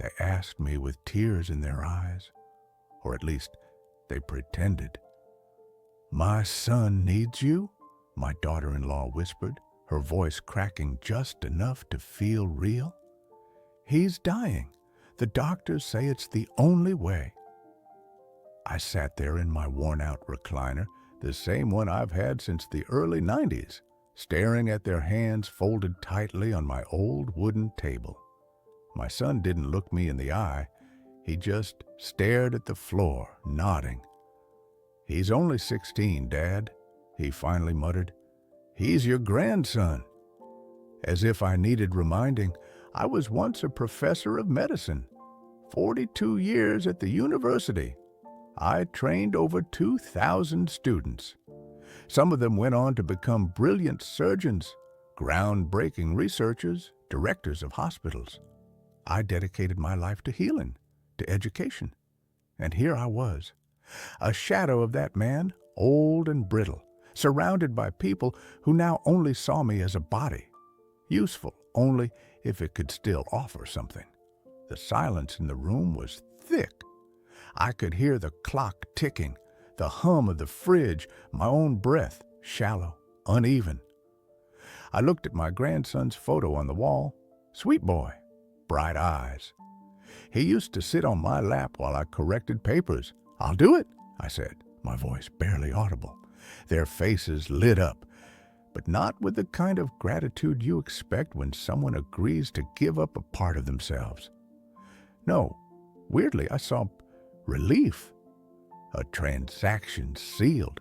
They asked me with tears in their eyes, or at least they pretended. "My son needs you?" my daughter-in-law whispered, her voice cracking just enough to feel real. "He's dying. The doctors say it's the only way." I sat there in my worn-out recliner, the same one I've had since the early 90s, staring at their hands folded tightly on my old wooden table. My son didn't look me in the eye. He just stared at the floor, nodding. "He's only 16, Dad," he finally muttered. "He's your grandson." As if I needed reminding, I was once a professor of medicine, 42 years at the university. I trained over 2,000 students. Some of them went on to become brilliant surgeons, groundbreaking researchers, directors of hospitals. I dedicated my life to healing, to education. And here I was, a shadow of that man, old and brittle, surrounded by people who now only saw me as a body, useful only if it could still offer something. The silence in the room was thick. I could hear the clock ticking, the hum of the fridge, my own breath, shallow, uneven. I looked at my grandson's photo on the wall. Sweet boy, bright eyes. He used to sit on my lap while I corrected papers. "I'll do it," I said, my voice barely audible. Their faces lit up, but not with the kind of gratitude you expect when someone agrees to give up a part of themselves. No, weirdly, I saw relief. A transaction sealed.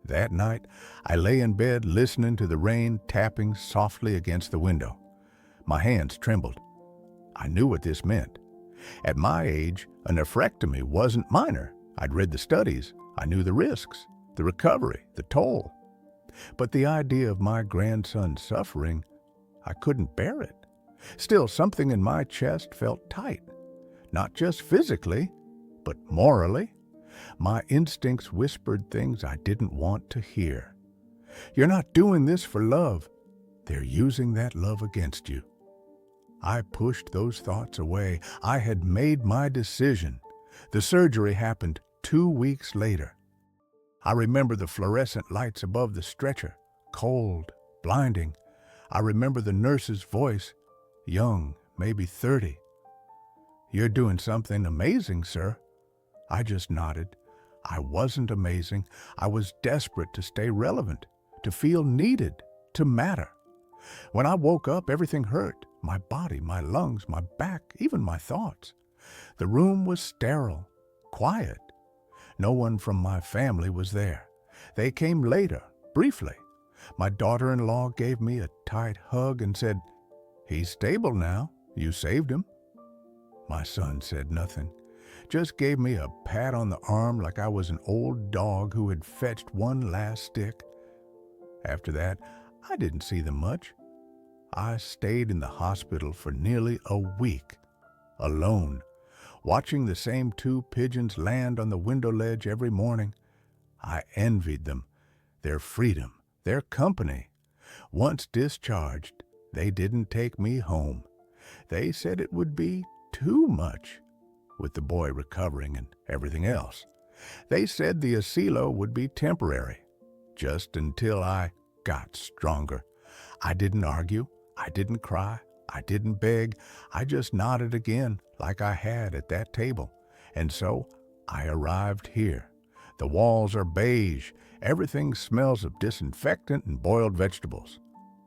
That night, I lay in bed listening to the rain tapping softly against the window. My hands trembled. I knew what this meant. At my age, a nephrectomy wasn't minor. I'd read the studies. I knew the risks, the recovery, the toll. But the idea of my grandson suffering, I couldn't bear it. Still, something in my chest felt tight. Not just physically, but morally. My instincts whispered things I didn't want to hear. "You're not doing this for love. They're using that love against you." I pushed those thoughts away. I had made my decision. The surgery happened 2 weeks later. I remember the fluorescent lights above the stretcher, cold, blinding. I remember the nurse's voice, young, maybe 30. "You're doing something amazing, sir." I just nodded. I wasn't amazing. I was desperate to stay relevant, to feel needed, to matter. When I woke up, everything hurt. My body, my lungs, my back, even my thoughts. The room was sterile, quiet. No one from my family was there. They came later, briefly. My daughter-in-law gave me a tight hug and said, "He's stable now. You saved him." My son said nothing, just gave me a pat on the arm like I was an old dog who had fetched one last stick. After that, I didn't see them much. I stayed in the hospital for nearly a week, alone, watching the same 2 pigeons land on the window ledge every morning. I envied them, their freedom, their company. Once discharged, they didn't take me home. They said it would be too much, with the boy recovering and everything else. They said the asilo would be temporary, just until I got stronger. I didn't argue. I didn't cry. I didn't beg. I just nodded again, like I had at that table. And so I arrived here. The walls are beige. Everything smells of disinfectant and boiled vegetables.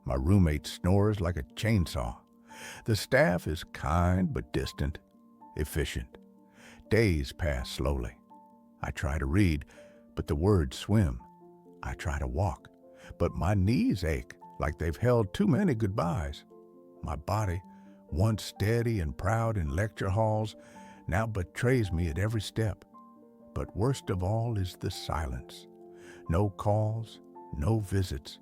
My roommate snores like a chainsaw. The staff is kind but distant, efficient. Days pass slowly. I try to read, but the words swim. I try to walk, but my knees ache like they've held too many goodbyes. My body, once steady and proud in lecture halls, now betrays me at every step. But worst of all is the silence. No calls, no visits.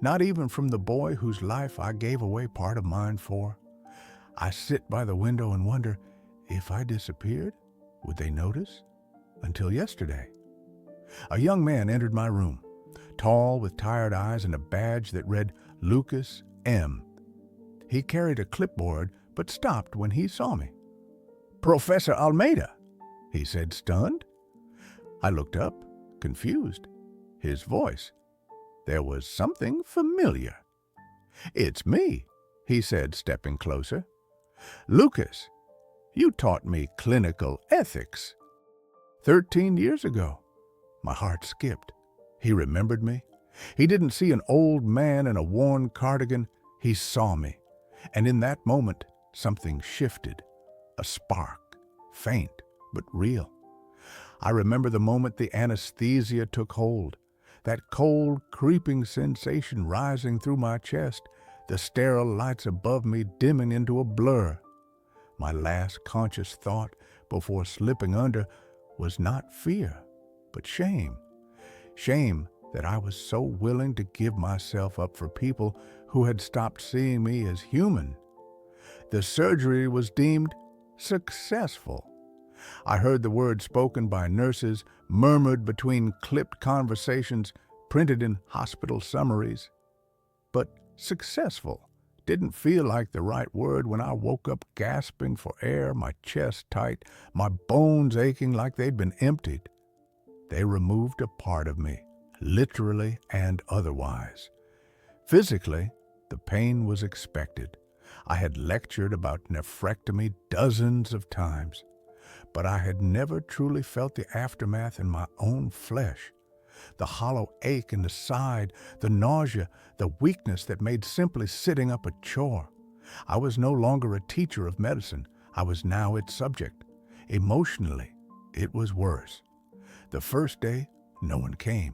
Not even from the boy whose life I gave away part of mine for. I sit by the window and wonder, if I disappeared, would they notice? Until yesterday. A young man entered my room, tall with tired eyes and a badge that read Lucas M. He carried a clipboard but stopped when he saw me. Professor Almeida, he said, stunned. I looked up, confused. His voice. There was something familiar. It's me, he said, stepping closer. Lucas, you taught me clinical ethics. 13 years ago. My heart skipped. He remembered me. He didn't see an old man in a worn cardigan. He saw me. And in that moment, something shifted. A spark, faint but real. I remember the moment the anesthesia took hold. That cold, creeping sensation rising through my chest, the sterile lights above me dimming into a blur. My last conscious thought before slipping under was not fear, but shame. Shame that I was so willing to give myself up for people who had stopped seeing me as human. The surgery was deemed successful. I heard the words spoken by nurses, murmured between clipped conversations, printed in hospital summaries. But successful didn't feel like the right word when I woke up gasping for air, my chest tight, my bones aching like they'd been emptied. They removed a part of me, literally and otherwise. Physically, the pain was expected. I had lectured about nephrectomy dozens of times, but I had never truly felt the aftermath in my own flesh. The hollow ache in the side, the nausea, the weakness that made simply sitting up a chore. I was no longer a teacher of medicine. I was now its subject. Emotionally, it was worse. The first day, no one came.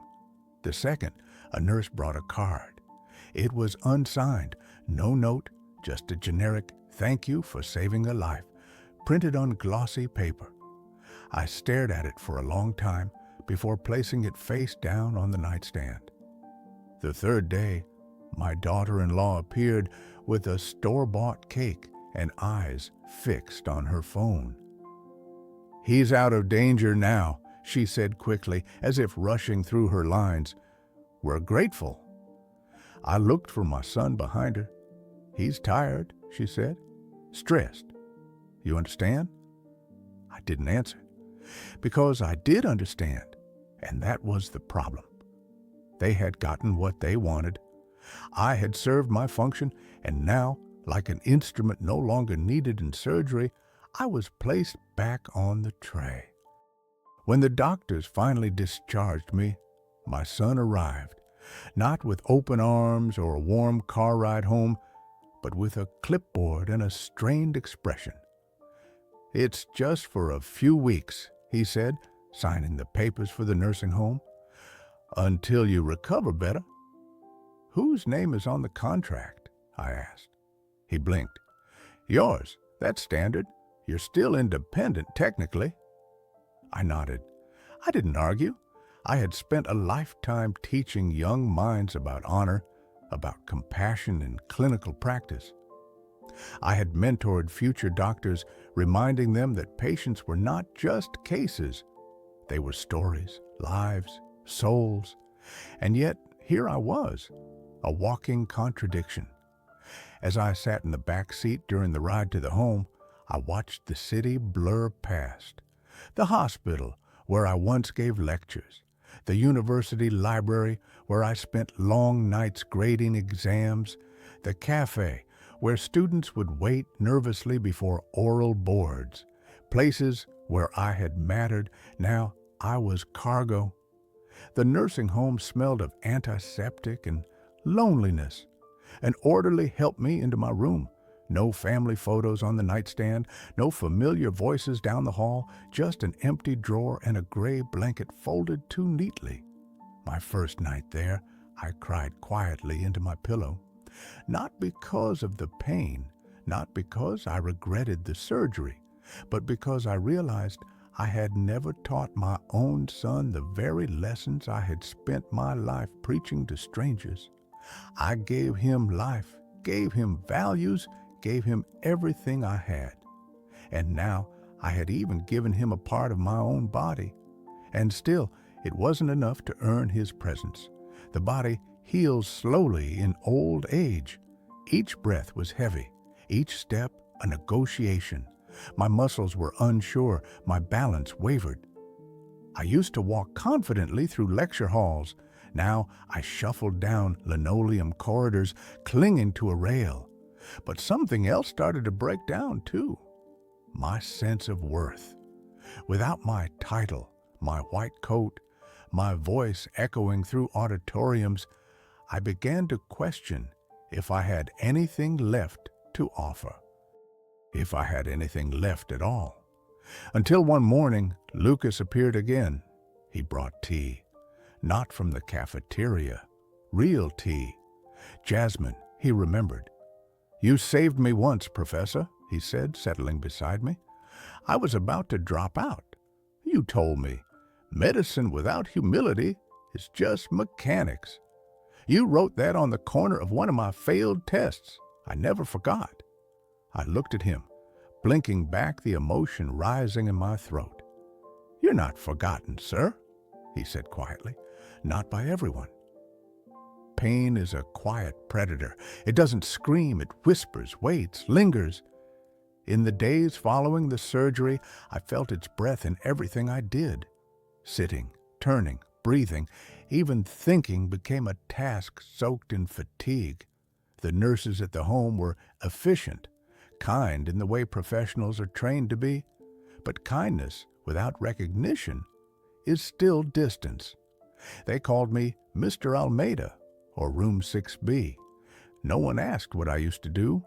The second, a nurse brought a card. It was unsigned, no note, just a generic "thank you for saving a life," printed on glossy paper. I stared at it for a long time before placing it face down on the nightstand. The third day, my daughter-in-law appeared with a store-bought cake and eyes fixed on her phone. "He's out of danger now," she said quickly, as if rushing through her lines. "We're grateful." I looked for my son behind her. "He's tired," she said. "Stressed. You understand?" I didn't answer, because I did understand, and that was the problem. They had gotten what they wanted. I had served my function, and now, like an instrument no longer needed in surgery, I was placed back on the tray. When the doctors finally discharged me, my son arrived, not with open arms or a warm car ride home, but with a clipboard and a strained expression. "It's just for a few weeks," he said, signing the papers for the nursing home. "Until you recover better." "Whose name is on the contract?" I asked. He blinked. "Yours. That's standard. You're still independent, technically." I nodded. I didn't argue. I had spent a lifetime teaching young minds about honor, about compassion in clinical practice. I had mentored future doctors, reminding them that patients were not just cases. They were stories, lives, souls. And yet, here I was, a walking contradiction. As I sat in the back seat during the ride to the home, I watched the city blur past. The hospital, where I once gave lectures. The university library, where I spent long nights grading exams. The cafe, where students would wait nervously before oral boards. Places where I had mattered, now I was cargo. The nursing home smelled of antiseptic and loneliness. An orderly helped me into my room. No family photos on the nightstand, no familiar voices down the hall, just an empty drawer and a gray blanket folded too neatly. My first night there, I cried quietly into my pillow. Not because of the pain, not because I regretted the surgery, but because I realized I had never taught my own son the very lessons I had spent my life preaching to strangers. I gave him life, gave him values, gave him everything I had. And now I had even given him a part of my own body. And still, it wasn't enough to earn his presence. The body heals slowly in old age. Each breath was heavy, each step a negotiation, My muscles were unsure, my balance wavered. I used to walk confidently through lecture halls. Now I shuffled down linoleum corridors, clinging to a rail. But something else started to break down, too. My sense of worth. Without my title, my white coat, my voice echoing through auditoriums, I began to question if I had anything left to offer. If I had anything left at all. Until one morning, Lucas appeared again. He brought tea. Not from the cafeteria. Real tea. Jasmine, he remembered. "You saved me once, Professor," he said, settling beside me. "I was about to drop out. You told me, medicine without humility is just mechanics. You wrote that on the corner of one of my failed tests. I never forgot." I looked at him, blinking back the emotion rising in my throat. "You're not forgotten, sir," he said quietly. "Not by everyone. Pain is a quiet predator. It doesn't scream, it whispers, waits, lingers. In the days following the surgery, I felt its breath in everything I did. Sitting, turning, breathing, even thinking became a task soaked in fatigue. The nurses at the home were efficient, kind in the way professionals are trained to be, but kindness without recognition is still distance. They called me Mr. Almeida or Room 6B. No one asked what I used to do.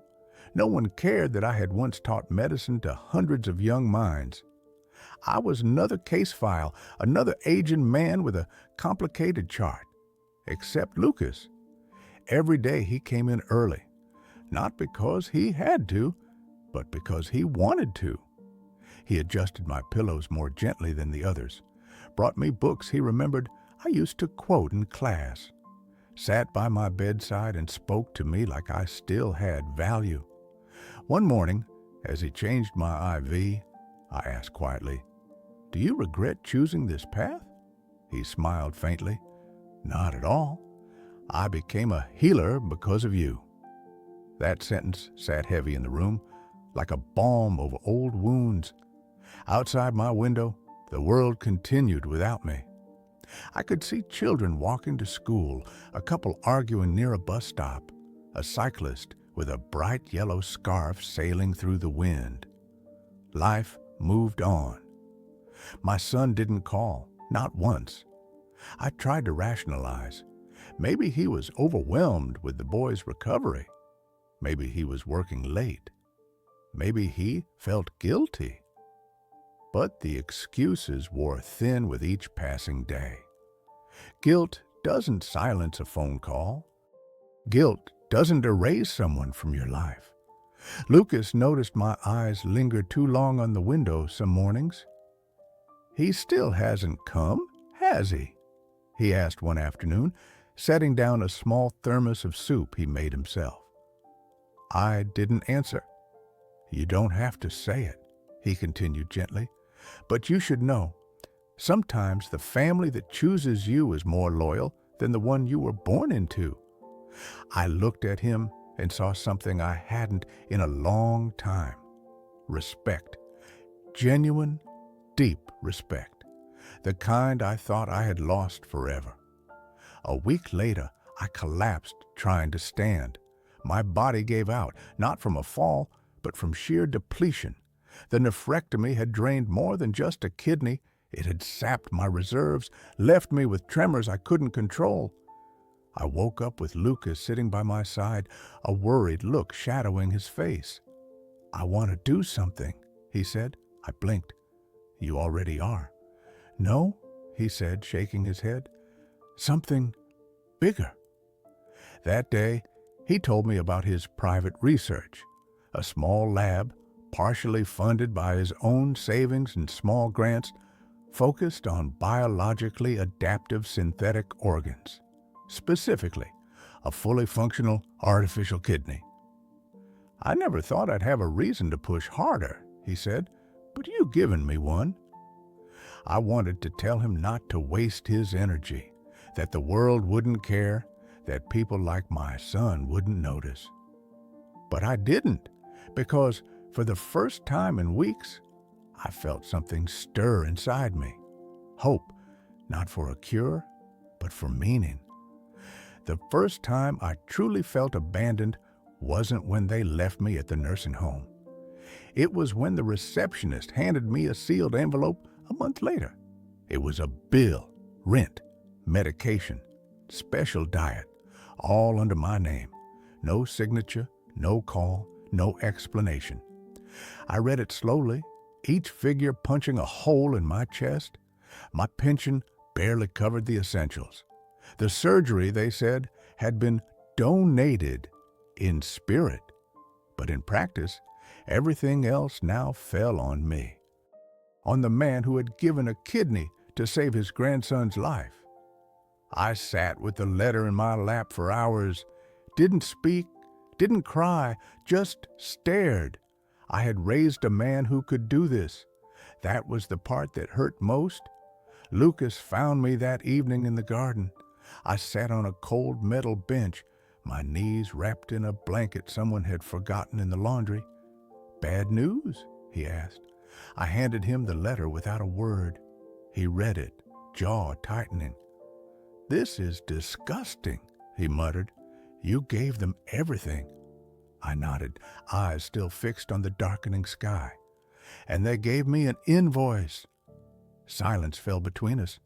No one cared that I had once taught medicine to hundreds of young minds. I was another case file, another aging man with a complicated chart. Except Lucas. Every day he came in early, not because he had to, but because he wanted to. He adjusted my pillows more gently than the others, brought me books he remembered I used to quote in class, sat by my bedside and spoke to me like I still had value. One morning, as he changed my IV, I asked quietly, "Do you regret choosing this path?" He smiled faintly. "Not at all. I became a healer because of you." That sentence sat heavy in the room, like a balm over old wounds. Outside my window, the world continued without me. I could see children walking to school, a couple arguing near a bus stop, a cyclist with a bright yellow scarf sailing through the wind. Life moved on. My son didn't call, not once. I tried to rationalize. Maybe he was overwhelmed with the boy's recovery. Maybe he was working late. Maybe he felt guilty. But the excuses wore thin with each passing day. Guilt doesn't silence a phone call. Guilt doesn't erase someone from your life. Lucas noticed my eyes linger too long on the window some mornings. "He still hasn't come, has he?" he asked one afternoon, setting down a small thermos of soup he made himself. I didn't answer. "You don't have to say it," he continued gently, "but you should know, sometimes the family that chooses you is more loyal than the one you were born into." I looked at him and saw something I hadn't in a long time. Respect. Genuine, deep respect. The kind I thought I had lost forever. A week later, I collapsed trying to stand. My body gave out, not from a fall, but from sheer depletion. The nephrectomy had drained more than just a kidney. It had sapped my reserves, left me with tremors I couldn't control. I woke up with Lucas sitting by my side, a worried look shadowing his face. "I want to do something," he said. I blinked. "You already are." "No," he said, shaking his head. "Something bigger." That day, he told me about his private research, a small lab, partially funded by his own savings and small grants, focused on biologically adaptive synthetic organs, specifically a fully functional artificial kidney. "I never thought I'd have a reason to push harder," he said, "but you've given me one." I wanted to tell him not to waste his energy, that the world wouldn't care, that people like my son wouldn't notice. But I didn't, because For the first time in weeks, I felt something stir inside me. Hope, not for a cure, but for meaning. The first time I truly felt abandoned wasn't when they left me at the nursing home. It was when the receptionist handed me a sealed envelope a month later. It was a bill, rent, medication, special diet, all under my name. No signature, no call, no explanation. I read it slowly, each figure punching a hole in my chest. My pension barely covered the essentials. The surgery, they said, had been donated in spirit, but in practice, everything else now fell on me. On the man who had given a kidney to save his grandson's life. I sat with the letter in my lap for hours, didn't speak, didn't cry, just stared. I had raised a man who could do this. That was the part that hurt most. Lucas found me that evening in the garden. I sat on a cold metal bench, my knees wrapped in a blanket someone had forgotten in the laundry. "Bad news?" he asked. I handed him the letter without a word. He read it, jaw tightening. "This is disgusting," he muttered. "You gave them everything." I nodded, eyes still fixed on the darkening sky. "And they gave me an invoice." Silence fell between us.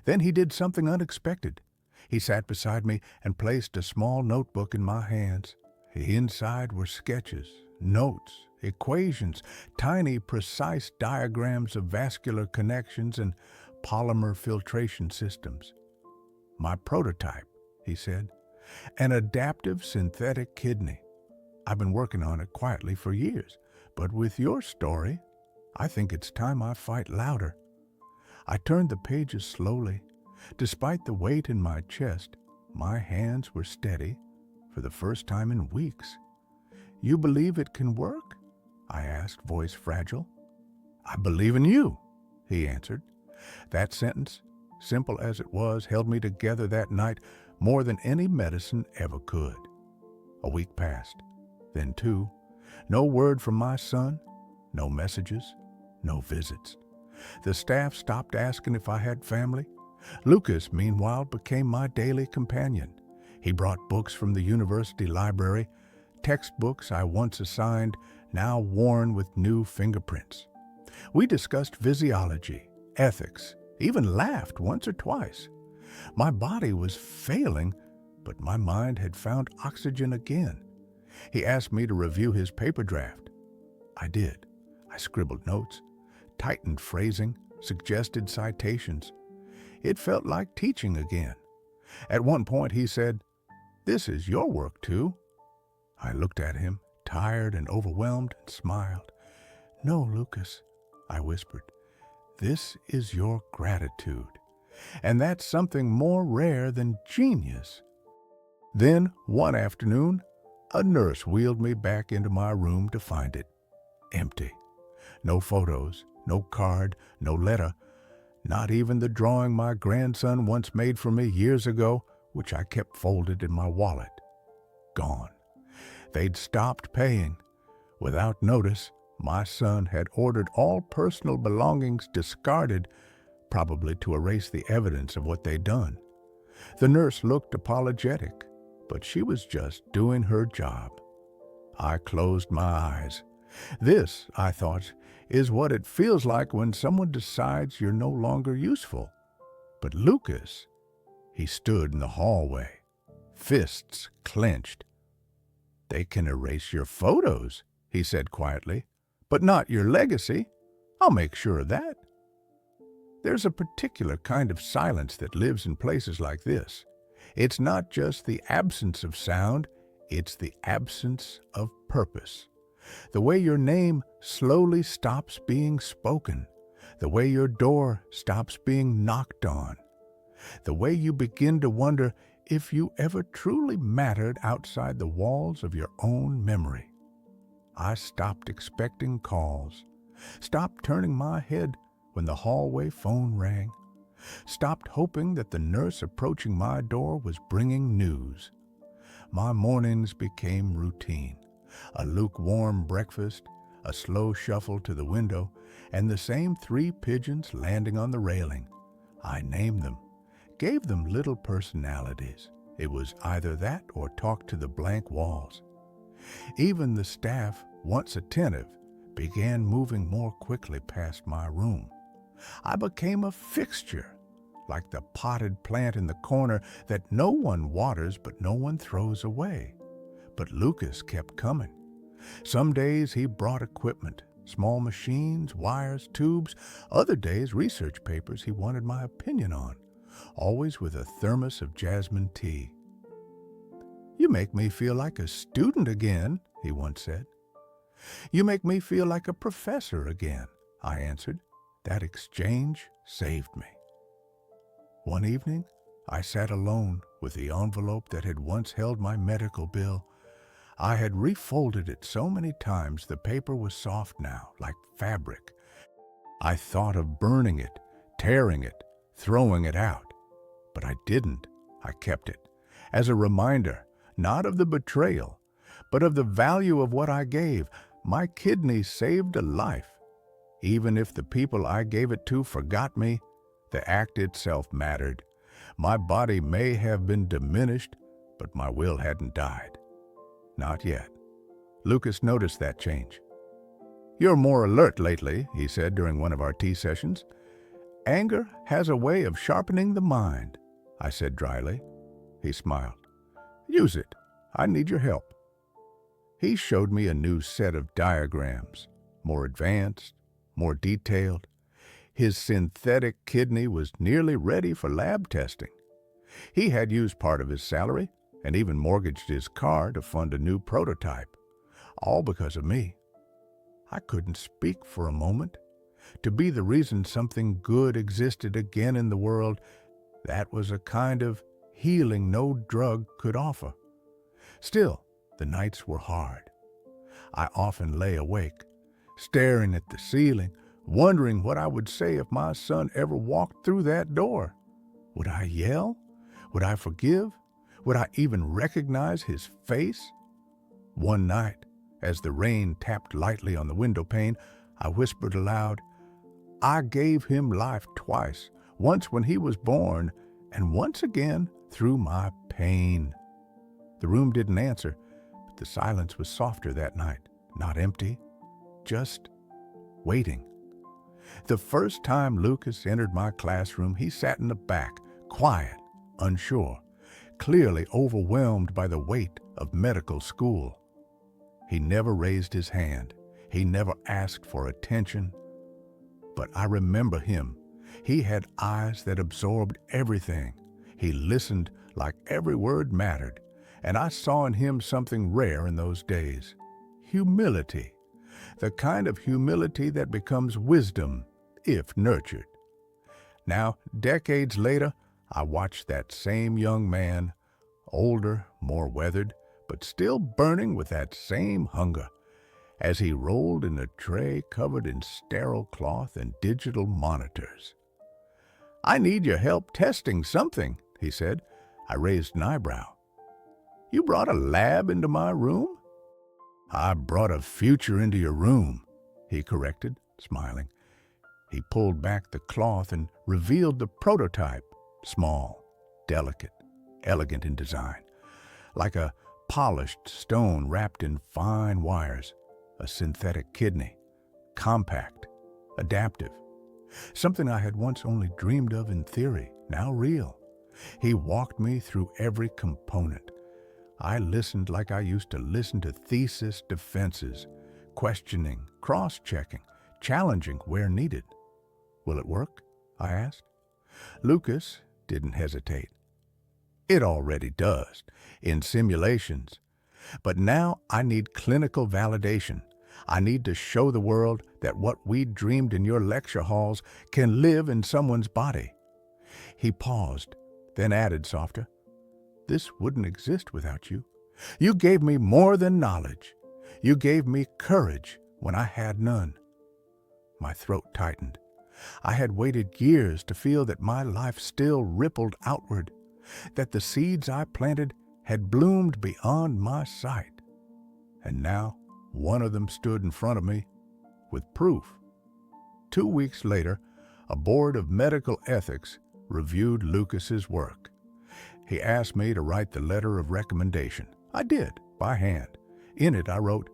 Then he did something unexpected. He sat beside me and placed a small notebook in my hands. Inside were sketches, notes, equations, tiny, precise diagrams of vascular connections and polymer filtration systems. "My prototype," he said, "an adaptive synthetic kidney. I've been working on it quietly for years, but with your story, I think it's time I fight louder." I turned the pages slowly. Despite the weight in my chest, my hands were steady for the first time in weeks. "You believe it can work?" I asked, voice fragile. "I believe in you," he answered. That sentence, simple as it was, held me together that night more than any medicine ever could. A week passed, then two. No word from my son, no messages, no visits. The staff stopped asking if I had family. Lucas, meanwhile, became my daily companion. He brought books from the university library, textbooks I once assigned, now worn with new fingerprints. We discussed physiology, ethics, even laughed once or twice. My body was failing, but my mind had found oxygen again. He asked me to review his paper draft. I did. I scribbled notes, tightened phrasing, suggested citations. It felt like teaching again. At one point he said, "This is your work too." I looked at him, tired and overwhelmed, and smiled. "No, Lucas," I whispered. "This is your gratitude. And that's something more rare than genius." Then, one afternoon, a nurse wheeled me back into my room to find it empty. No photos, no card, no letter, not even the drawing my grandson once made for me years ago, which I kept folded in my wallet. Gone. They'd stopped paying. Without notice, my son had ordered all personal belongings discarded, probably to erase the evidence of what they'd done. The nurse looked apologetic, but she was just doing her job. I closed my eyes. This, I thought, is what it feels like when someone decides you're no longer useful. But Lucas, he stood in the hallway, fists clenched. "They can erase your photos," he said quietly, "but not your legacy. I'll make sure of that." There's a particular kind of silence that lives in places like this. It's not just the absence of sound, it's the absence of purpose. The way your name slowly stops being spoken, the way your door stops being knocked on, the way you begin to wonder if you ever truly mattered outside the walls of your own memory. I stopped expecting calls, stopped turning my head when the hallway phone rang, stopped hoping that the nurse approaching my door was bringing news. My mornings became routine. A lukewarm breakfast, a slow shuffle to the window, and the same 3 pigeons landing on the railing. I named them, gave them little personalities. It was either that or talk to the blank walls. Even the staff, once attentive, began moving more quickly past my room. I became a fixture, like the potted plant in the corner that no one waters but no one throws away. But Lucas kept coming. Some days he brought equipment, small machines, wires, tubes. Other days, research papers he wanted my opinion on, always with a thermos of jasmine tea. "You make me feel like a student again," he once said. "You make me feel like a professor again," I answered. That exchange saved me. One evening, I sat alone with the envelope that had once held my medical bill. I had refolded it so many times the paper was soft now, like fabric. I thought of burning it, tearing it, throwing it out. But I didn't. I kept it, as a reminder, not of the betrayal, but of the value of what I gave. My kidney saved a life. Even if the people I gave it to forgot me, the act itself mattered. My body may have been diminished, but my will hadn't died. Not yet. Lucas noticed that change. "You're more alert lately," he said during one of our tea sessions. "Anger has a way of sharpening the mind," I said dryly. He smiled. "Use it. I need your help." He showed me a new set of diagrams, more advanced, more detailed. His synthetic kidney was nearly ready for lab testing. He had used part of his salary and even mortgaged his car to fund a new prototype, all because of me. I couldn't speak for a moment. To be the reason something good existed again in the world, that was a kind of healing no drug could offer. Still, the nights were hard. I often lay awake, staring at the ceiling, wondering what I would say if my son ever walked through that door. Would I yell? Would I forgive? Would I even recognize his face? One night, as the rain tapped lightly on the window pane, I whispered aloud, "I gave him life twice, once when he was born, and once again through my pain." The room didn't answer, but the silence was softer that night, not empty, just waiting. The first time Lucas entered my classroom, he sat in the back, quiet, unsure, clearly overwhelmed by the weight of medical school. He never raised his hand. He never asked for attention. But I remember him. He had eyes that absorbed everything. He listened like every word mattered, and I saw in him something rare in those days: humility. The kind of humility that becomes wisdom, if nurtured. Now, decades later, I watched that same young man, older, more weathered, but still burning with that same hunger, as he rolled in a tray covered in sterile cloth and digital monitors. "I need your help testing something," he said. I raised an eyebrow. "You brought a lab into my room?" "I brought a future into your room," he corrected, smiling. He pulled back the cloth and revealed the prototype, small, delicate, elegant in design, like a polished stone wrapped in fine wires, a synthetic kidney, compact, adaptive, something I had once only dreamed of in theory, now real. He walked me through every component. I listened like I used to listen to thesis defenses, questioning, cross-checking, challenging where needed. "Will it work?" I asked. Lucas didn't hesitate. "It already does, in simulations. But now I need clinical validation. I need to show the world that what we dreamed in your lecture halls can live in someone's body." He paused, then added softer, "This wouldn't exist without you. You gave me more than knowledge. You gave me courage when I had none." My throat tightened. I had waited years to feel that my life still rippled outward, that the seeds I planted had bloomed beyond my sight. And now one of them stood in front of me, with proof. 2 weeks later, a board of medical ethics reviewed Lucas's work. He asked me to write the letter of recommendation. I did, by hand. In it, I wrote,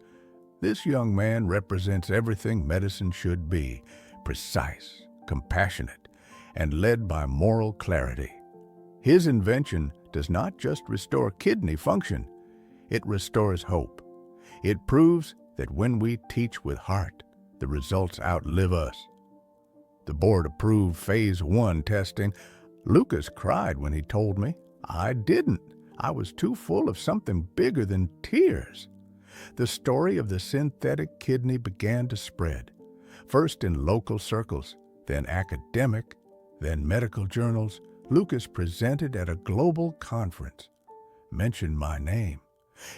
"This young man represents everything medicine should be, precise, compassionate, and led by moral clarity. His invention does not just restore kidney function, it restores hope. It proves that when we teach with heart, the results outlive us." The board approved phase 1 testing. Lucas cried when he told me. I didn't. I was too full of something bigger than tears. The story of the synthetic kidney began to spread, first in local circles, then academic, then medical journals. Lucas presented at a global conference, mentioned my name.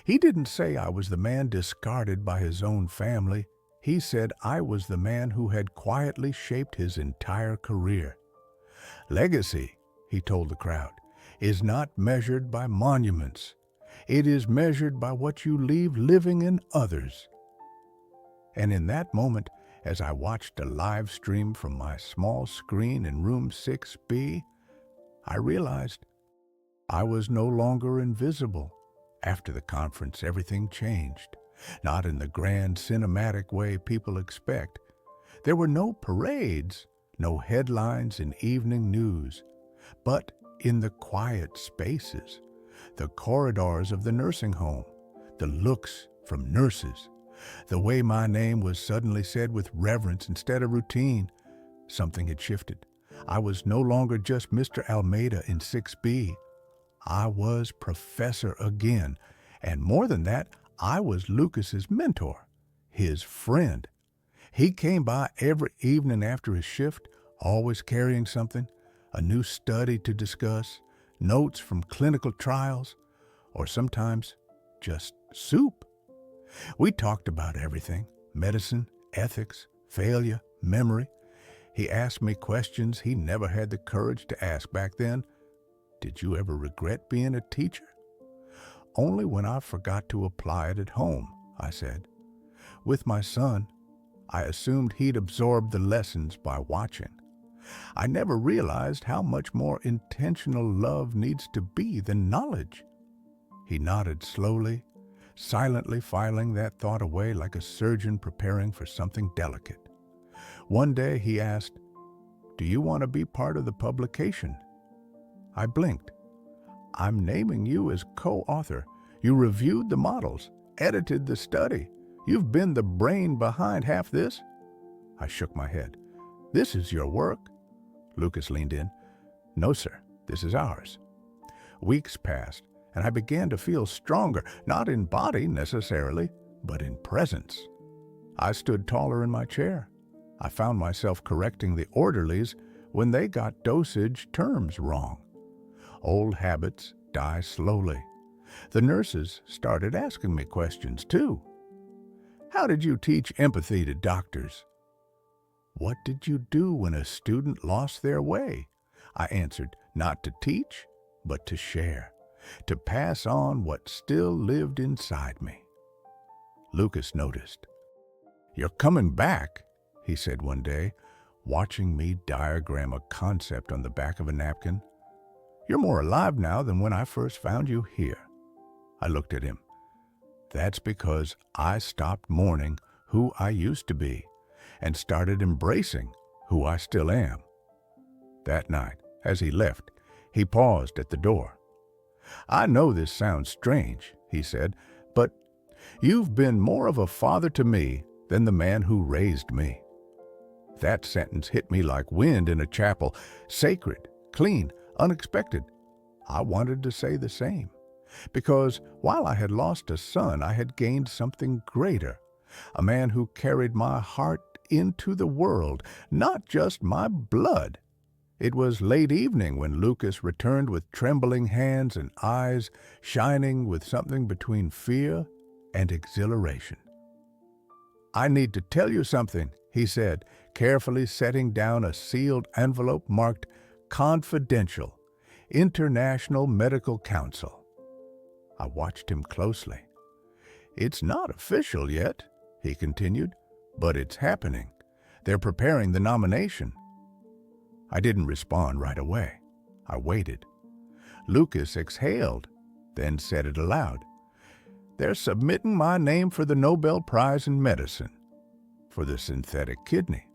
He didn't say I was the man discarded by his own family. He said I was the man who had quietly shaped his entire career. Legacy, he told the crowd, is not measured by monuments. It is measured by what you leave living in others. And in that moment, as I watched a live stream from my small screen in room 6B, I realized I was no longer invisible. After the conference, everything changed. Not in the grand cinematic way people expect. There were no parades, no headlines in evening news, but in the quiet spaces, the corridors of the nursing home, the looks from nurses, the way my name was suddenly said with reverence instead of routine. Something had shifted. I was no longer just Mr. Almeida in 6B. I was Professor again, and more than that, I was Lucas's mentor, his friend. He came by every evening after his shift, always carrying something, a new study to discuss, notes from clinical trials, or sometimes just soup. We talked about everything, medicine, ethics, failure, memory. He asked me questions he never had the courage to ask back then. Did you ever regret being a teacher? Only when I forgot to apply it at home, I said. With my son, I assumed he'd absorbed the lessons by watching. I never realized how much more intentional love needs to be than knowledge. He nodded slowly, silently filing that thought away like a surgeon preparing for something delicate. One day he asked, "Do you want to be part of the publication?" I blinked. "I'm naming you as co-author. You reviewed the models, edited the study. You've been the brain behind half this." I shook my head. "This is your work." Lucas leaned in. "No, sir, this is ours." Weeks passed, and I began to feel stronger, not in body necessarily, but in presence. I stood taller in my chair. I found myself correcting the orderlies when they got dosage terms wrong. Old habits die slowly. The nurses started asking me questions, too. "How did you teach empathy to doctors?" "What did you do when a student lost their way?" I answered, not to teach, but to share, to pass on what still lived inside me. Lucas noticed. "You're coming back," he said one day, watching me diagram a concept on the back of a napkin. "You're more alive now than when I first found you here." I looked at him. "That's because I stopped mourning who I used to be and started embracing who I still am." That night, as he left, he paused at the door. "I know this sounds strange," he said, "but you've been more of a father to me than the man who raised me." That sentence hit me like wind in a chapel, sacred, clean, unexpected. I wanted to say the same, because while I had lost a son, I had gained something greater, a man who carried my heart into the world, not just my blood. It was late evening when Lucas returned with trembling hands and eyes shining with something between fear and exhilaration. "I need to tell you something," he said, carefully setting down a sealed envelope marked "Confidential, International Medical Council." I watched him closely. "It's not official yet," he continued, But it's happening. They're preparing the nomination. I didn't respond right away. I waited. Lucas exhaled, then said it aloud. They're submitting my name for the Nobel Prize in Medicine, for the synthetic kidney.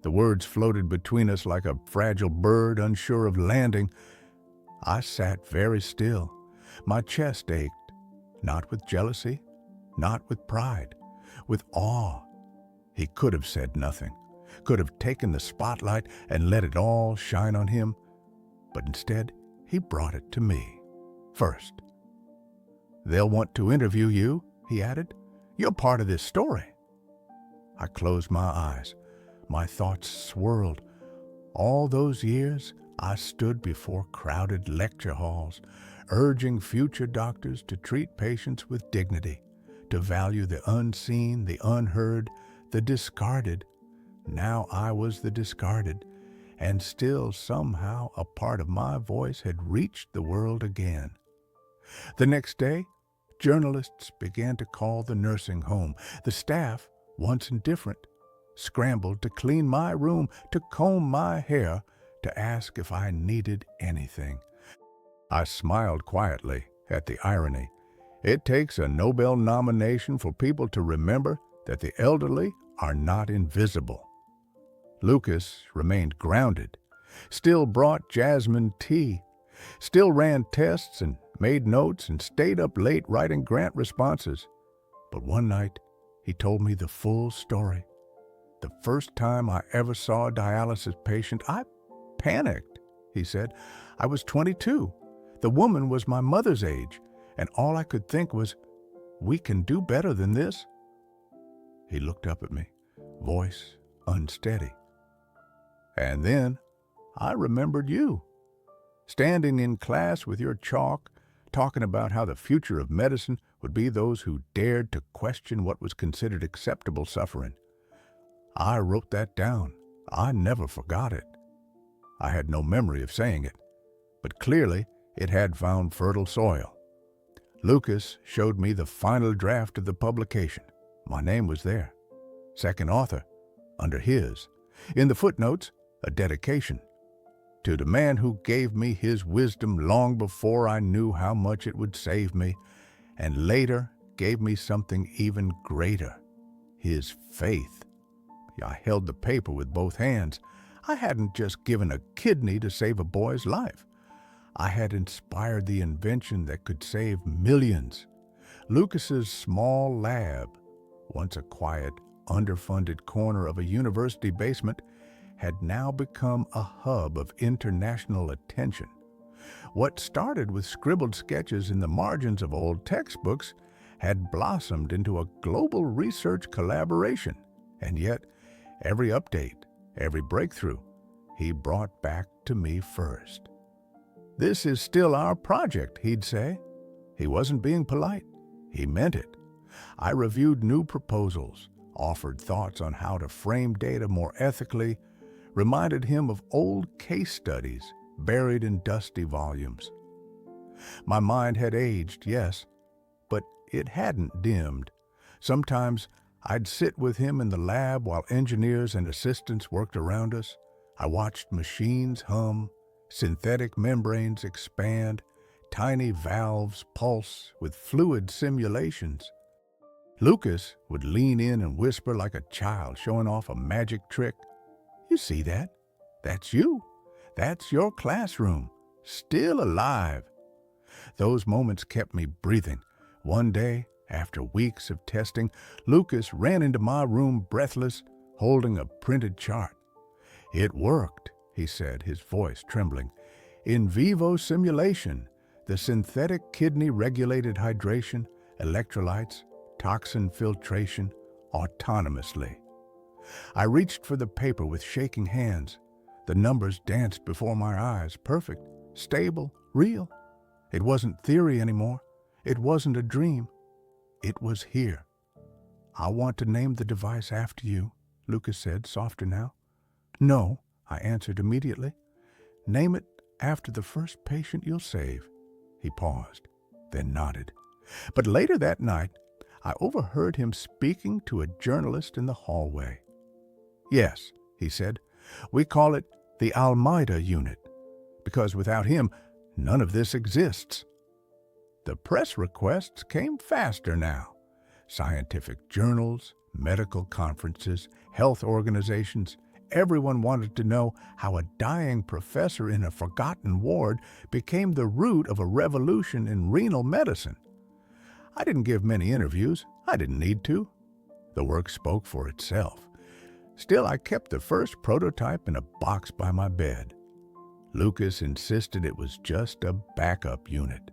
The words floated between us like a fragile bird unsure of landing. I sat very still. My chest ached, not with jealousy, not with pride, with awe. He could have said nothing, could have taken the spotlight and let it all shine on him, but instead he brought it to me first. They'll want to interview you, he added. You're part of this story. I closed my eyes. My thoughts swirled. All those years, I stood before crowded lecture halls, urging future doctors to treat patients with dignity, to value the unseen, the unheard, the discarded. Now I was the discarded, and still somehow a part of my voice had reached the world again. The next day, journalists began to call the nursing home. The staff, once indifferent, scrambled to clean my room, to comb my hair, to ask if I needed anything. I smiled quietly at the irony. It takes a Nobel nomination for people to remember that the elderly are not invisible. Lucas remained grounded, still brought jasmine tea, still ran tests and made notes and stayed up late writing grant responses. But one night, he told me the full story. The first time I ever saw a dialysis patient, I panicked, he said. I was 22. The woman was my mother's age, and all I could think was, we can do better than this. He looked up at me, voice unsteady. And then I remembered you, standing in class with your chalk, talking about how the future of medicine would be those who dared to question what was considered acceptable suffering. I wrote that down. I never forgot it. I had no memory of saying it, but clearly it had found fertile soil. Lucas showed me the final draft of the publication. My name was there. Second author, under his. In the footnotes, a dedication to the man who gave me his wisdom long before I knew how much it would save me, and later gave me something even greater, his faith. I held the paper with both hands. I hadn't just given a kidney to save a boy's life. I had inspired the invention that could save millions. Lucas's small lab, once a quiet, underfunded corner of a university basement, had now become a hub of international attention. What started with scribbled sketches in the margins of old textbooks had blossomed into a global research collaboration, and yet every update, every breakthrough, he brought back to me first. This is still our project, he'd say. He wasn't being polite. He meant it. I reviewed new proposals, offered thoughts on how to frame data more ethically, reminded him of old case studies buried in dusty volumes. My mind had aged, yes, but it hadn't dimmed. Sometimes I'd sit with him in the lab while engineers and assistants worked around us. I watched machines hum, synthetic membranes expand, tiny valves pulse with fluid simulations. Lucas would lean in and whisper like a child showing off a magic trick. You see that? That's you. That's your classroom, still alive. Those moments kept me breathing. One day, after weeks of testing, Lucas ran into my room breathless, holding a printed chart. It worked, he said, his voice trembling. In vivo simulation, the synthetic kidney regulated hydration, electrolytes, toxin filtration autonomously. I reached for the paper with shaking hands. The numbers danced before my eyes, perfect, stable, real. It wasn't theory anymore. It wasn't a dream. It was here. I want to name the device after you, Lucas said, softer now. No, I answered immediately. Name it after the first patient you'll save. He paused, then nodded. But later that night, I overheard him speaking to a journalist in the hallway. "Yes," he said, "we call it the Almeida Unit, because without him, none of this exists." The press requests came faster now. Scientific journals, medical conferences, health organizations, everyone wanted to know how a dying professor in a forgotten ward became the root of a revolution in renal medicine. I didn't give many interviews. I didn't need to. The work spoke for itself. Still, I kept the first prototype in a box by my bed. Lucas insisted it was just a backup unit.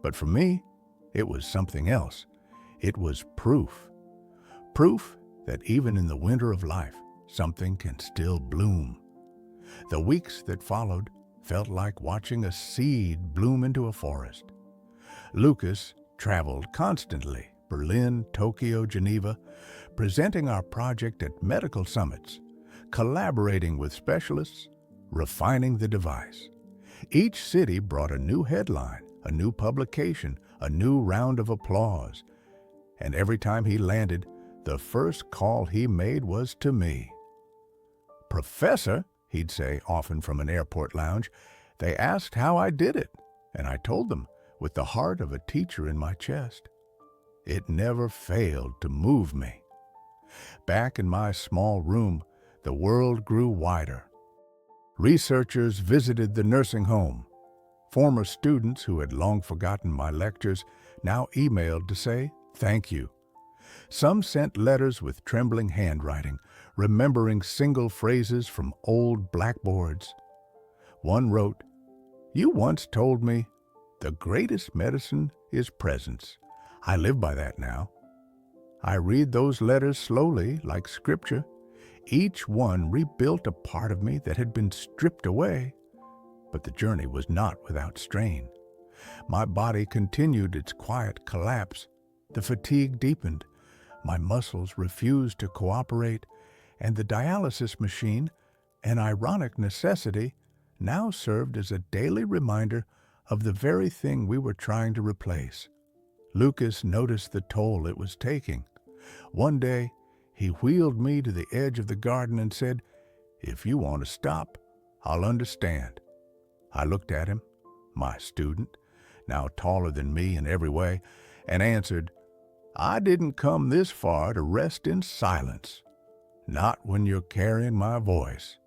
But for me, it was something else. It was proof. Proof that even in the winter of life, something can still bloom. The weeks that followed felt like watching a seed bloom into a forest. Lucas traveled constantly, Berlin, Tokyo, Geneva, presenting our project at medical summits, collaborating with specialists, refining the device. Each city brought a new headline, a new publication, a new round of applause. And every time he landed, the first call he made was to me. "Professor," he'd say often from an airport lounge, "they asked how I did it, and I told them with the heart of a teacher in my chest." It never failed to move me. Back in my small room, the world grew wider. Researchers visited the nursing home. Former students who had long forgotten my lectures now emailed to say thank you. Some sent letters with trembling handwriting, remembering single phrases from old blackboards. One wrote, "You once told me, 'The greatest medicine is presence.' I live by that now." I read those letters slowly, like scripture. Each one rebuilt a part of me that had been stripped away. But the journey was not without strain. My body continued its quiet collapse. The fatigue deepened. My muscles refused to cooperate, and the dialysis machine, an ironic necessity, now served as a daily reminder of the very thing we were trying to replace. Lucas noticed the toll it was taking. One day, he wheeled me to the edge of the garden and said, "If you want to stop, I'll understand." I looked at him, my student, now taller than me in every way, and answered, "I didn't come this far to rest in silence. Not when you're carrying my voice."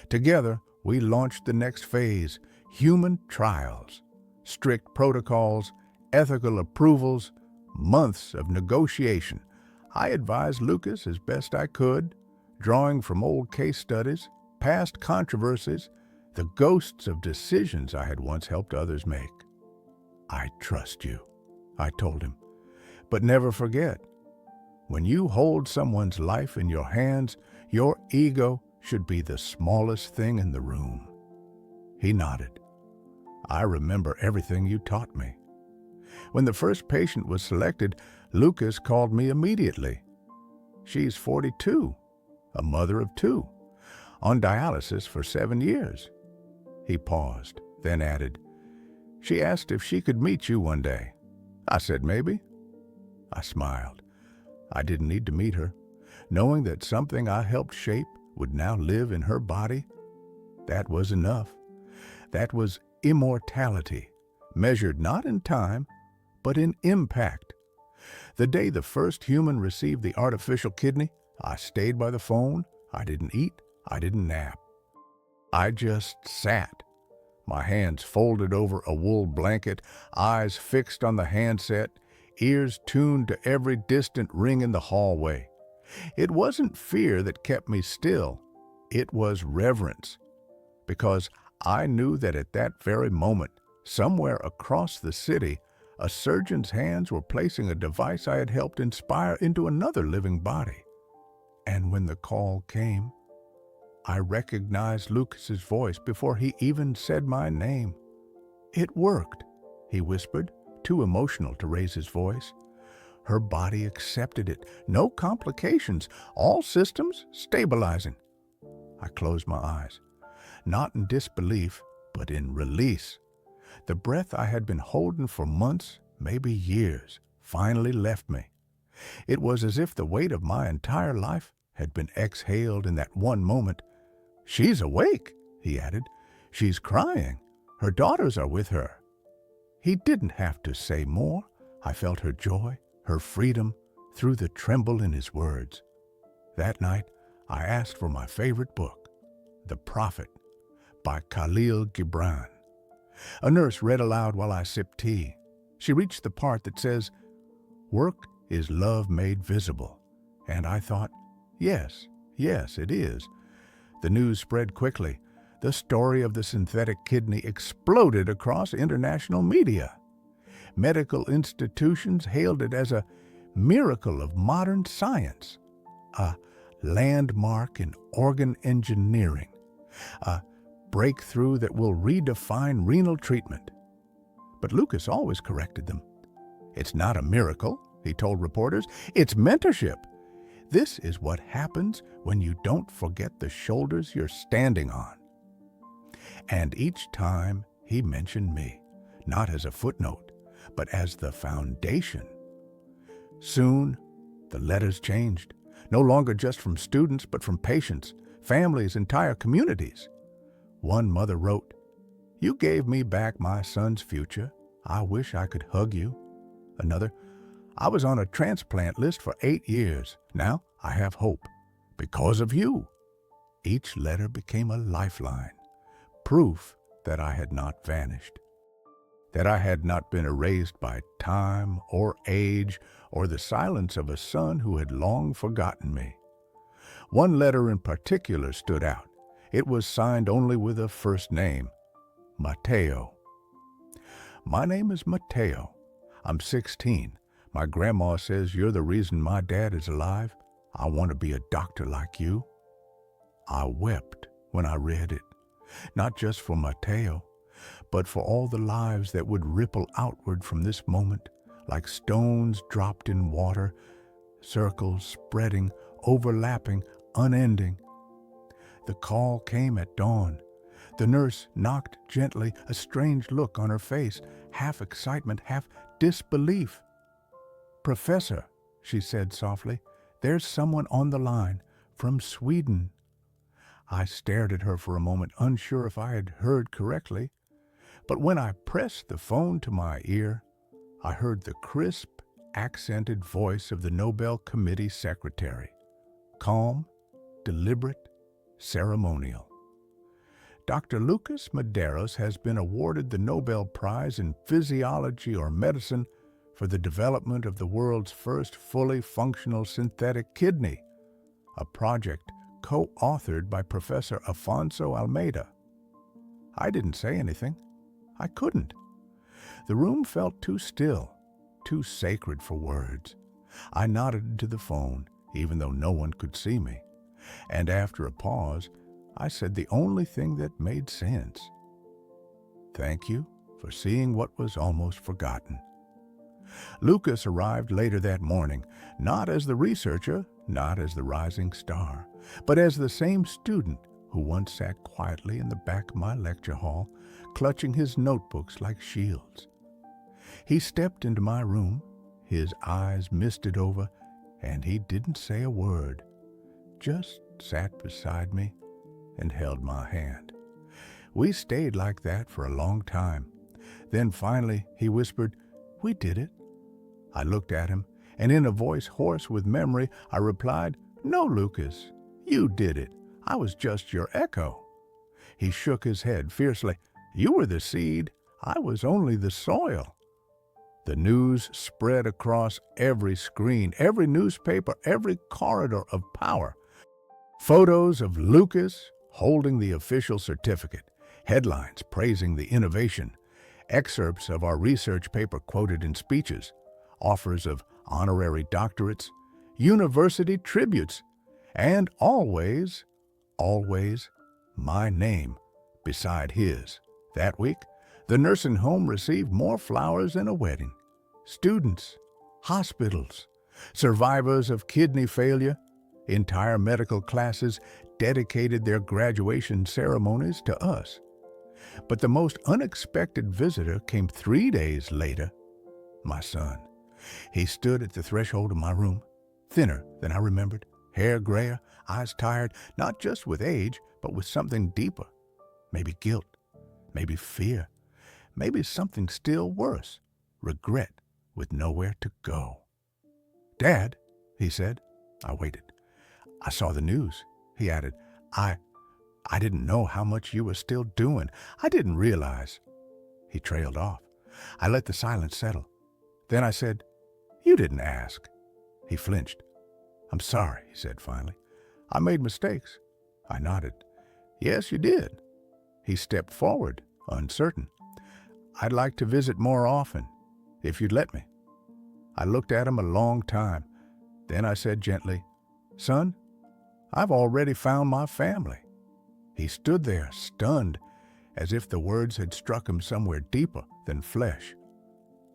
Together, we launched the next phase, human trials, strict protocols, ethical approvals, months of negotiation. I advised Lucas as best I could, drawing from old case studies, past controversies, the ghosts of decisions I had once helped others make. "I trust you," I told him. "But never forget, when you hold someone's life in your hands, your ego should be the smallest thing in the room." He nodded. "I remember everything you taught me." When the first patient was selected, Lucas called me immediately. "She's 42, a mother of 2, on dialysis for 7 years. He paused, then added, "She asked if she could meet you one day." I said, "Maybe." I smiled. I didn't need to meet her. Knowing that something I helped shape would now live in her body, that was enough. That was immortality, measured not in time, but in impact. The day the first human received the artificial kidney, I stayed by the phone. I didn't eat. I didn't nap. I just sat, my hands folded over a wool blanket, eyes fixed on the handset, ears tuned to every distant ring in the hallway. It wasn't fear that kept me still. It was reverence, because I knew that at that very moment, somewhere across the city, a surgeon's hands were placing a device I had helped inspire into another living body. And when the call came, I recognized Lucas's voice before he even said my name. "It worked," he whispered, too emotional to raise his voice. Her body accepted it. No complications. All systems stabilizing. I closed my eyes, not in disbelief, but in release. The breath I had been holding for months, maybe years, finally left me. It was as if the weight of my entire life had been exhaled in that one moment. "She's awake," he added. "She's crying. Her daughters are with her." He didn't have to say more. I felt her joy, her freedom, through the tremble in his words. That night, I asked for my favorite book, The Prophet, by Khalil Gibran. A nurse read aloud while I sipped tea. She reached the part that says, "Work is love made visible." And I thought, yes, it is. The news spread quickly. The story of the synthetic kidney exploded across international media. Medical institutions hailed it as a miracle of modern science, a landmark in organ engineering, a breakthrough that will redefine renal treatment. But Lucas always corrected them. "It's not a miracle," he told reporters. "It's mentorship. This is what happens when you don't forget the shoulders you're standing on." And each time he mentioned me, not as a footnote, but as the foundation. Soon, the letters changed, no longer just from students, but from patients, families, entire communities. One mother wrote, "You gave me back my son's future. I wish I could hug you." Another, "I was on a transplant list for 8 years. Now I have hope because of you." Each letter became a lifeline, proof that I had not vanished, that I had not been erased by time or age or the silence of a son who had long forgotten me. One letter in particular stood out. It was signed only with a first name, Mateo. "My name is Mateo. I'm 16. My grandma says you're the reason my dad is alive. I want to be a doctor like you." I wept when I read it, not just for Mateo, but for all the lives that would ripple outward from this moment, like stones dropped in water, circles spreading, overlapping, unending. The call came at dawn. The nurse knocked gently, a strange look on her face, half excitement, half disbelief. "Professor," she said softly, "there's someone on the line from Sweden." I stared at her for a moment, unsure if I had heard correctly. But when I pressed the phone to my ear, I heard the crisp, accented voice of the Nobel Committee secretary. Calm, deliberate, ceremonial. "Dr. Lucas Medeiros has been awarded the Nobel Prize in Physiology or Medicine for the development of the world's first fully functional synthetic kidney, a project co-authored by Professor Afonso Almeida." I didn't say anything. I couldn't. The room felt too still, too sacred for words. I nodded to the phone, even though no one could see me. And after a pause, I said the only thing that made sense. "Thank you for seeing what was almost forgotten." Lucas arrived later that morning, not as the researcher, not as the rising star, but as the same student who once sat quietly in the back of my lecture hall, clutching his notebooks like shields. He stepped into my room, his eyes misted over, and he didn't say a word, just sat beside me and held my hand. We stayed like that for a long time. Then finally he whispered, "We did it." I looked at him, and in a voice hoarse with memory, I replied, "No, Lucas, you did it. I was just your echo." He shook his head fiercely. "You were the seed. I was only the soil." The news spread across every screen, every newspaper, every corridor of power. Photos of Lucas holding the official certificate, headlines praising the innovation, excerpts of our research paper quoted in speeches, offers of honorary doctorates, university tributes, and always, my name beside his. That week, the nursing home received more flowers than a wedding. Students, hospitals, survivors of kidney failure, entire medical classes dedicated their graduation ceremonies to us. But the most unexpected visitor came 3 days later, my son. He stood at the threshold of my room, thinner than I remembered, hair grayer, eyes tired, not just with age, but with something deeper. Maybe guilt, maybe fear, maybe something still worse, regret with nowhere to go. "Dad," he said. I waited. "I saw the news," he added. I didn't know how much you were still doing. I didn't realize." He trailed off. I let the silence settle. Then I said, "You didn't ask." He flinched. "I'm sorry," he said finally. "I made mistakes." I nodded. "Yes, you did." He stepped forward, uncertain. "I'd like to visit more often, if you'd let me." I looked at him a long time. Then I said gently, "Son, I've already found my family." He stood there, stunned, as if the words had struck him somewhere deeper than flesh.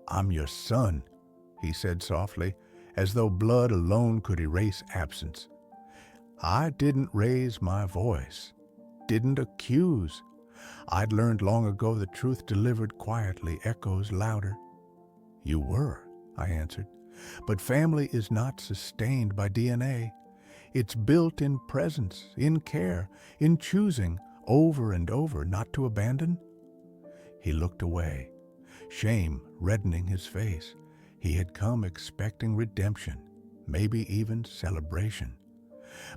"I'm your son," he said softly, as though blood alone could erase absence. I didn't raise my voice, didn't accuse. I'd learned long ago the truth delivered quietly echoes louder. "You were," I answered, "but family is not sustained by DNA. It's built in presence, in care, in choosing over and over not to abandon." He looked away, shame reddening his face. He had come expecting redemption, maybe even celebration.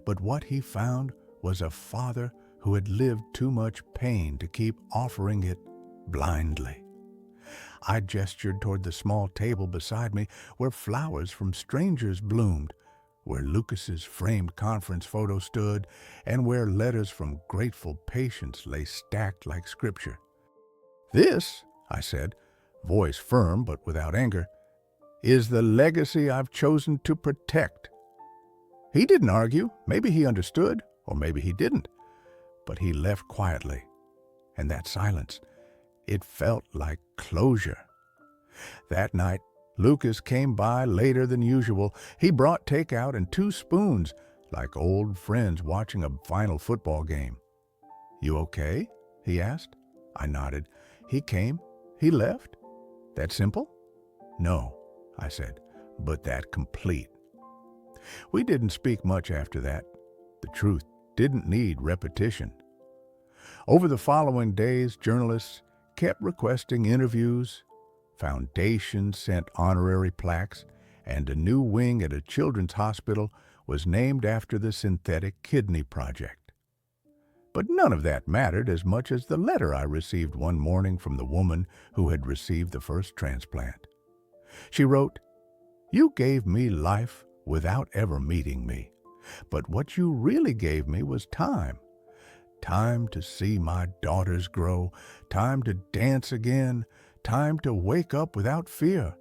But what he found was a father who had lived too much pain to keep offering it blindly. I gestured toward the small table beside me where flowers from strangers bloomed, where Lucas's framed conference photo stood, and where letters from grateful patients lay stacked like scripture. "This," I said, voice firm but without anger, "is the legacy I've chosen to protect." He didn't argue. Maybe he understood, or maybe he didn't. But he left quietly, and that silence, it felt like closure. That night, Lucas came by later than usual. He brought takeout and 2 spoons, like old friends watching a final football game. "You okay?" he asked. I nodded. "He came, he left. That simple?" "No," I said, "but that complete." We didn't speak much after that. The truth didn't need repetition. Over the following days, journalists kept requesting interviews. Foundations sent honorary plaques, and a new wing at a children's hospital was named after the synthetic kidney project. But none of that mattered as much as the letter I received one morning from the woman who had received the first transplant. She wrote, "You gave me life without ever meeting me, but what you really gave me was time. Time to see my daughters grow, time to dance again, time to wake up without fear.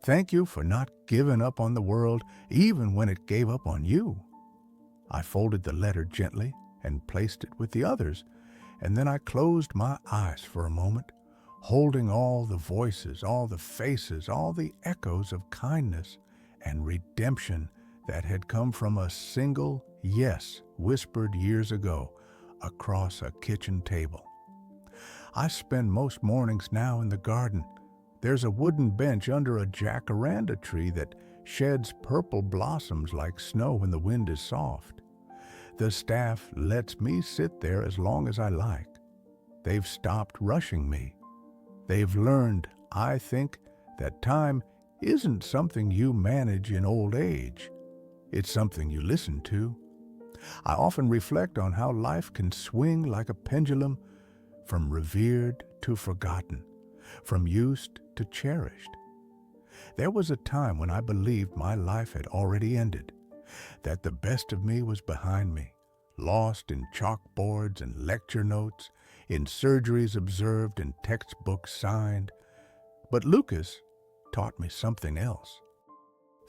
Thank you for not giving up on the world, even when it gave up on you." I folded the letter gently and placed it with the others, and then I closed my eyes for a moment, holding all the voices, all the faces, all the echoes of kindness and redemption that had come from a single yes whispered years ago across a kitchen table. I spend most mornings now in the garden. There's a wooden bench under a jacaranda tree that sheds purple blossoms like snow when the wind is soft. The staff lets me sit there as long as I like. They've stopped rushing me. They've learned, I think, that time isn't something you manage in old age. It's something you listen to. I often reflect on how life can swing like a pendulum, from revered to forgotten, from used to cherished. There was a time when I believed my life had already ended, that the best of me was behind me, lost in chalkboards and lecture notes, in surgeries observed and textbooks signed. But Lucas taught me something else,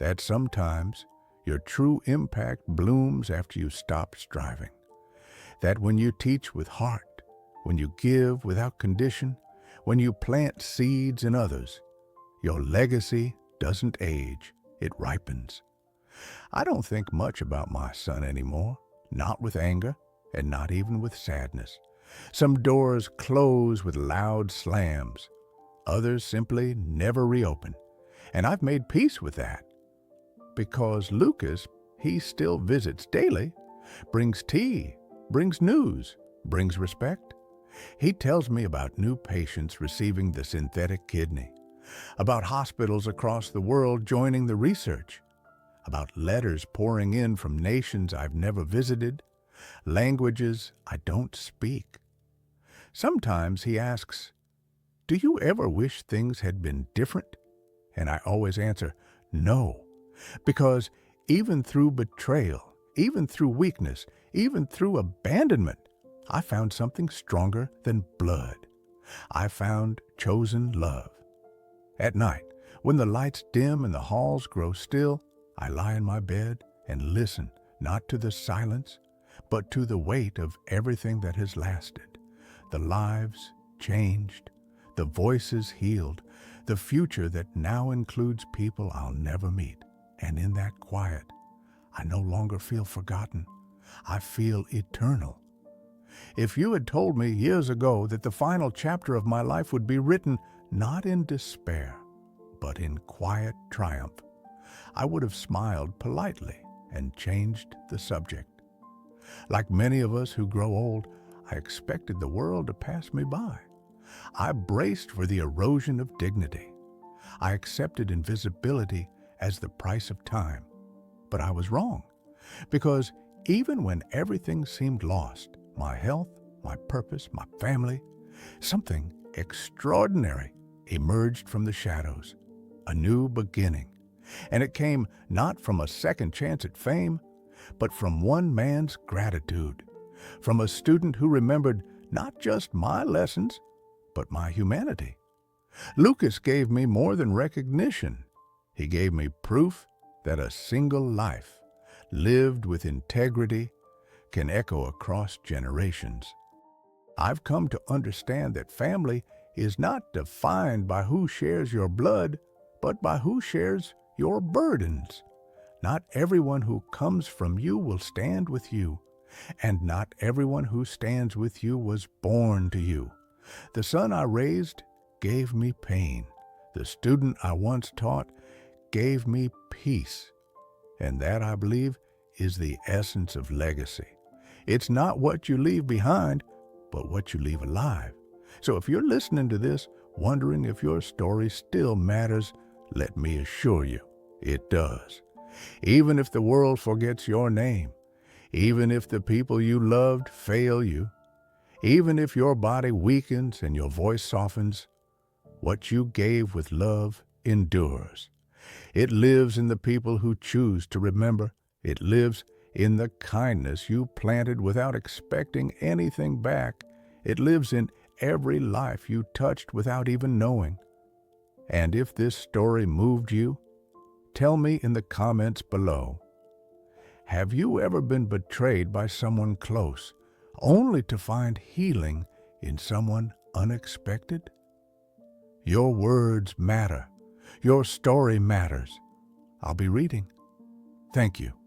that sometimes your true impact blooms after you stop striving, that when you teach with heart, when you give without condition, when you plant seeds in others, your legacy doesn't age, it ripens. I don't think much about my son anymore, not with anger and not even with sadness. Some doors close with loud slams, others simply never reopen, And I've made peace with that because Lucas, he still visits daily, brings tea, brings news, brings respect. He tells me about new patients receiving the synthetic kidney, about hospitals across the world joining the research, about letters pouring in from nations I've never visited, languages I don't speak. Sometimes he asks, "Do you ever wish things had been different?" And I always answer, no, because even through betrayal, even through weakness, even through abandonment, I found something stronger than blood. I found chosen love. At night, when the lights dim and the halls grow still, I lie in my bed and listen, not to the silence, but to the weight of everything that has lasted. The lives changed, the voices healed, the future that now includes people I'll never meet. And in that quiet, I no longer feel forgotten. I feel eternal. If you had told me years ago that the final chapter of my life would be written not in despair, but in quiet triumph, I would have smiled politely and changed the subject. Like many of us who grow old, I expected the world to pass me by. I braced for the erosion of dignity. I accepted invisibility as the price of time. But I was wrong, because even when everything seemed lost, my health, my purpose, my family, something extraordinary emerged from the shadows, a new beginning. And it came not from a second chance at fame, but from one man's gratitude, from a student who remembered not just my lessons, but my humanity. Lucas gave me more than recognition. He gave me proof that a single life, lived with integrity, can echo across generations. I've come to understand that family is not defined by who shares your blood, but by who shares your burdens. Not everyone who comes from you will stand with you, and not everyone who stands with you was born to you. The son I raised gave me pain. The student I once taught gave me peace. And that, I believe, is the essence of legacy. It's not what you leave behind, but what you leave alive. So if you're listening to this, wondering if your story still matters, let me assure you, it does. Even if the world forgets your name, even if the people you loved fail you, even if your body weakens and your voice softens, what you gave with love endures. It lives in the people who choose to remember. It lives in the kindness you planted without expecting anything back. It lives in every life you touched without even knowing. And if this story moved you, tell me in the comments below. Have you ever been betrayed by someone close, only to find healing in someone unexpected? Your words matter. Your story matters. I'll be reading. Thank you.